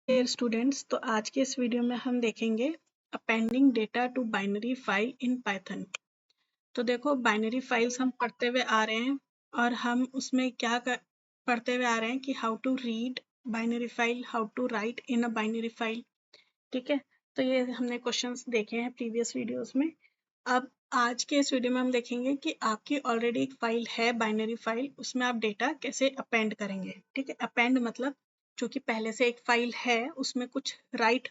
Dear students, तो आज के इस वीडियो में हम देखेंगे appending data to binary file in Python. तो देखो, बाइनरी फाइल्स हम पढ़ते हुए आ रहे हैं और हम उसमें पढ़ते हुए आ रहे हैं कि how to read binary file, how to write in a binary file. ठीक है, तो ये हमने क्वेश्चंस देखे हैं प्रीवियस वीडियोस में। अब आज के इस वीडियो में हम देखेंगे कि आपकी ऑलरेडी एक फाइल है, बाइनरी फाइल, उसमें आप डेटा कैसे अपेंड करेंगे। ठीक है, अपेंड मतलब जो कि पहले से एक फाइल है उसमें कुछ राइट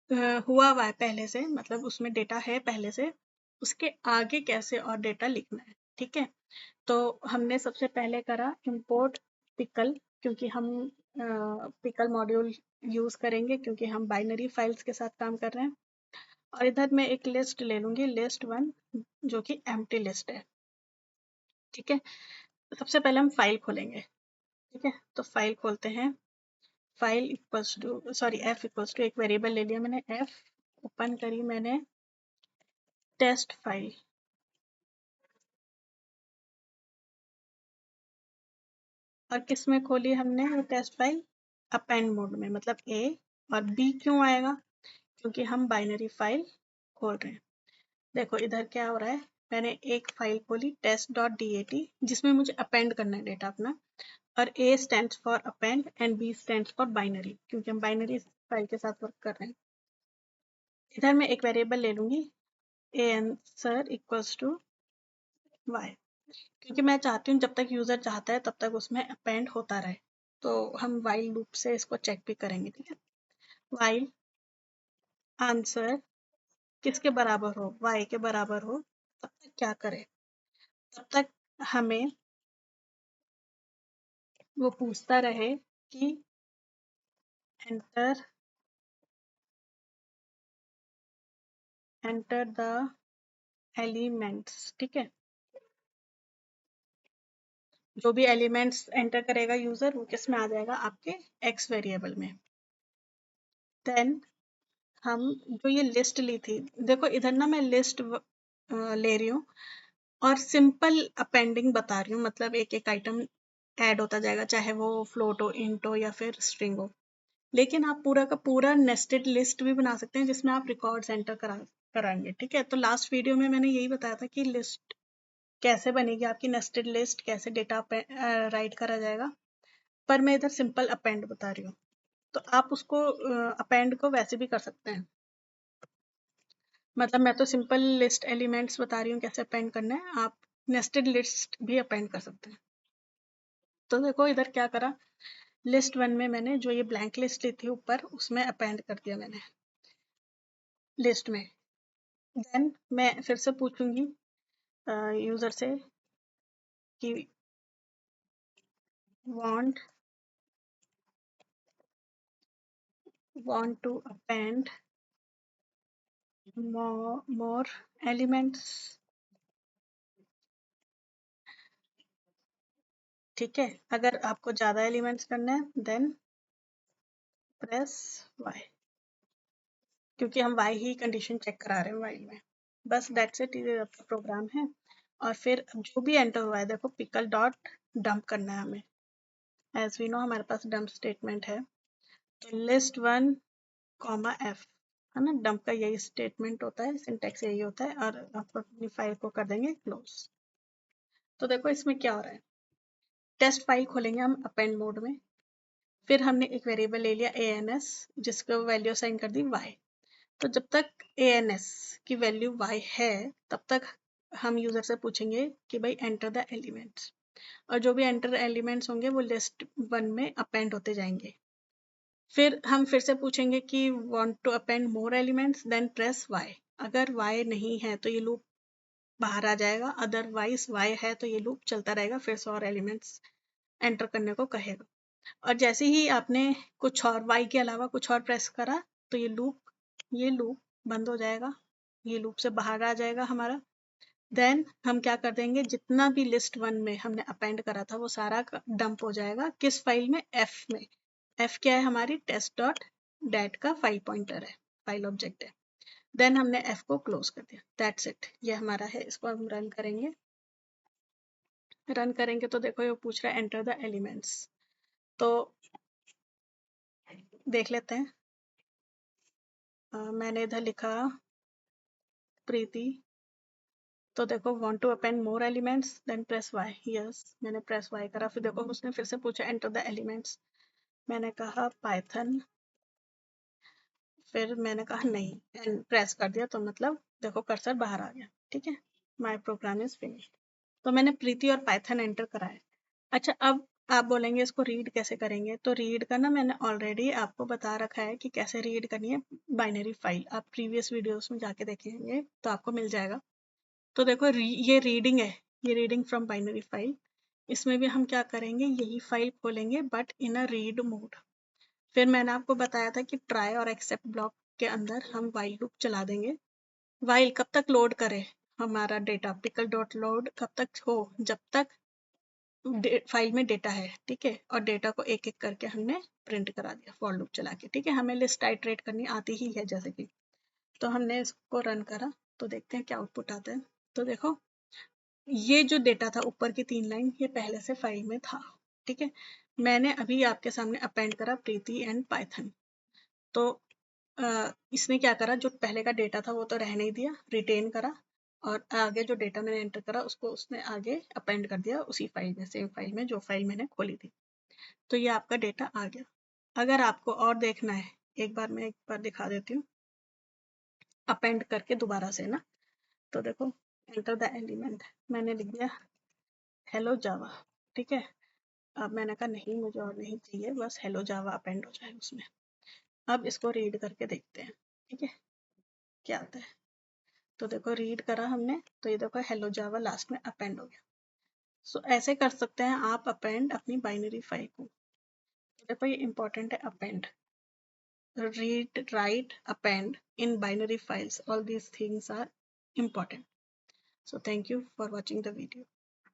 हुआ हुआ है पहले से, मतलब उसमें डेटा है पहले से, उसके आगे कैसे और डेटा लिखना है। ठीक है, तो हमने सबसे पहले करा इंपोर्ट पिकल, क्योंकि हम पिकल मॉड्यूल यूज करेंगे क्योंकि हम बाइनरी फाइल्स के साथ काम कर रहे हैं। और इधर मैं एक लिस्ट ले लूंगी, लिस्ट 1, जो कि एम्प्टी लिस्ट है। ठीक है, सबसे पहले हम फाइल खोलेंगे। ठीक है, तो फाइल खोलते हैं। File equals to f equals to, एक वेरिएबल ले लिया मैंने एफ, ओपन करी मैंने टेस्ट फाइल। और किस में खोली हमने वो टेस्ट फाइल? अपेंड मोड में, मतलब ए। और बी क्यों आएगा? क्योंकि हम बाइनरी फाइल खोल रहे हैं। देखो इधर क्या हो रहा है, मैंने एक फाइल खोली test.dat, जिसमें मुझे अपेंड करना है डेटा अपना। और A stands for append and B stands for binary, क्योंकि हम बाइनरी फाइल के साथ वर्क कर रहे हैं। इधर मैं एक वेरिएबल ले लूंगी answer equals to y, क्योंकि मैं चाहती हूँ जब तक यूजर चाहता है तब तक उसमें अपेंड होता रहे। तो हम while लूप से इसको चेक भी करेंगे। ठीक है, while आंसर किसके बराबर हो, y के बराबर हो, तब तक क्या करें? तब तक हमें वो पूछता रहे कि एंटर द एलिमेंट्स। ठीक है, जो भी एलिमेंट्स एंटर करेगा यूजर वो किस में आ जाएगा, आपके एक्स वेरिएबल में। देन हम जो ये लिस्ट ली थी, देखो इधर ना मैं लिस्ट ले रही हूँ और सिंपल अपेंडिंग बता रही हूँ, मतलब एक एक आइटम ऐड होता जाएगा, चाहे वो फ्लोट हो, इंट हो या फिर स्ट्रिंग हो। लेकिन आप पूरा का पूरा नेस्टेड लिस्ट भी बना सकते हैं जिसमें आप रिकॉर्ड्स एंटर कराएंगे। ठीक है, तो लास्ट वीडियो में मैंने यही बताया था कि लिस्ट कैसे बनेगी आपकी, नेस्टेड लिस्ट कैसे डेटा राइट करा जाएगा। पर मैं इधर सिंपल अपेंड बता रही हूँ, तो आप उसको अपेंड को वैसे भी कर सकते हैं। मतलब मैं तो सिंपल लिस्ट एलिमेंट्स बता रही हूँ कैसे अपेंड करना है, आप नेस्टेड लिस्ट भी अपेंड कर सकते हैं। तो देखो इधर क्या करा, लिस्ट 1 में मैंने जो ये ब्लैंक लिस्ट ली थी ऊपर, उसमें अपेंड कर दिया मैंने लिस्ट में। देन मैं फिर से पूछूंगी यूजर से कि want to append more elements। ठीक है, अगर आपको ज्यादा एलिमेंट्स करना है देन प्रेस वाई, क्योंकि हम वाई ही कंडीशन चेक करा रहे हैं वाइल में। बस दैट्स इट, ये आपका प्रोग्राम है। और फिर जो भी एंटर हुआ है, देखो पिकल डॉट डंप करना है हमें। एज वी नो हमारे पास डंप स्टेटमेंट है, तो लिस्ट 1 कॉमा एफ, है ना, डंप का यही स्टेटमेंट होता है, सिंटेक्स यही होता है। और आप अपनी फाइल को कर देंगे क्लोज। तो देखो इसमें क्या हो रहा है, टेस्ट फाइल खोलेंगे हम अपेंड मोड में। फिर हमने एक वेरिएबल ले लिया ans, जिसको वैल्यू असाइन कर दी y। तो जब तक ans की वैल्यू y है तब तक हम यूजर से पूछेंगे कि भाई एंटर द एलिमेंट्स, और जो भी एंटर एलिमेंट्स होंगे वो लिस्ट 1 में अपेंड होते जाएंगे। फिर हम फिर से पूछेंगे कि want to append more elements, then press y। अगर y नहीं है तो ये लूप बाहर आ जाएगा, अदरवाइज y है तो ये लूप चलता रहेगा, फिर से और एलिमेंट्स एंटर करने को कहेगा। और जैसे ही आपने कुछ और y के अलावा कुछ और प्रेस करा तो ये लूप बंद हो जाएगा, ये लूप से बाहर आ जाएगा हमारा। देन हम क्या कर देंगे, जितना भी लिस्ट 1 में हमने अपेंड करा था वो सारा डंप हो जाएगा किस फाइल में, f में। f क्या है, हमारी टेस्ट डॉट डैट का फाइल पॉइंटर है, फाइल ऑब्जेक्ट है। देन हमने f को क्लोज कर दिया, दैट्स इट, ये हमारा है। इसको हम रन करेंगे। तो देखो ये पूछ रहा है एंटर द एलिमेंट्स। तो देख लेते हैं। मैंने इधर लिखा प्रीति, तो देखो want to append more elements then press Y. Yes, मैंने प्रेस वाई करा। फिर देखो उसने फिर से पूछा एंटर द एलिमेंट्स, मैंने कहा पाइथन, फिर मैंने कहा नहीं एंड प्रेस कर दिया, तो मतलब देखो कर्सर बाहर आ गया। ठीक है, माय प्रोग्राम इज फिनिश्ड। तो मैंने प्रीति और पाइथन एंटर कराया। अच्छा, अब आप बोलेंगे इसको रीड कैसे करेंगे, तो रीड का ना मैंने ऑलरेडी आपको बता रखा है कि कैसे रीड करनी है बाइनरी फाइल। आप प्रीवियस वीडियोस में जाके देखेंगे तो आपको मिल जाएगा। तो देखो ये रीडिंग है, ये रीडिंग फ्रॉम बाइनरी फाइल। इसमें भी हम क्या करेंगे, यही फाइल खोलेंगे but in a read mode. फिर मैंने आपको बताया था कि ट्राई और एक्सेप्ट ब्लॉक के अंदर हम वाइल लूप चला देंगे। वाइल कब तक लोड करे हमारा डेटा, पिकल डॉट लोड कब तक हो, जब तक फाइल में डेटा है। ठीक है, और डेटा को एक एक करके हमने प्रिंट करा दिया फॉर लूप चला के। ठीक है, हमें लिस्ट आइटरेट करनी आती ही है जैसे कि। तो हमने इसको रन करा, तो देखते हैं क्या आउटपुट आता है। तो देखो ये जो डेटा था ऊपर की 3 लाइन, ये पहले से फाइल में था। ठीक है, मैंने अभी आपके सामने अपेंड करा प्रीति एंड पाइथन। तो इसने क्या करा, जो पहले का डेटा था वो तो रहने ही दिया, रिटेन करा, और आगे जो डेटा मैंने एंटर करा उसको उसने आगे अपेंड कर दिया उसी फाइल में, सेम फाइल में जो फाइल मैंने खोली थी। तो ये आपका डेटा आ गया। अगर आपको और देखना है, मैं एक बार दिखा देती हूँ अपेंड करके दोबारा से ना। तो देखो एंटर द एलिमेंट, मैंने लिख दिया हेलो जावा। ठीक है, अब मैंने कहा नहीं मुझे और नहीं चाहिए, बस हेलो जावा अपेंड हो जाए उसमें। अब इसको रीड करके देखते हैं। ठीक है, क्या आता है। तो देखो रीड करा हमने, तो ये देखो हेलो जावा लास्ट में अपेंड हो गया। सो ऐसे कर सकते हैं आप अपेंड अपनी बाइनरी फाइल को। तो देखो ये इंपॉर्टेंट है append, read, write, append in binary files. All these things are important. So thank you for watching the video.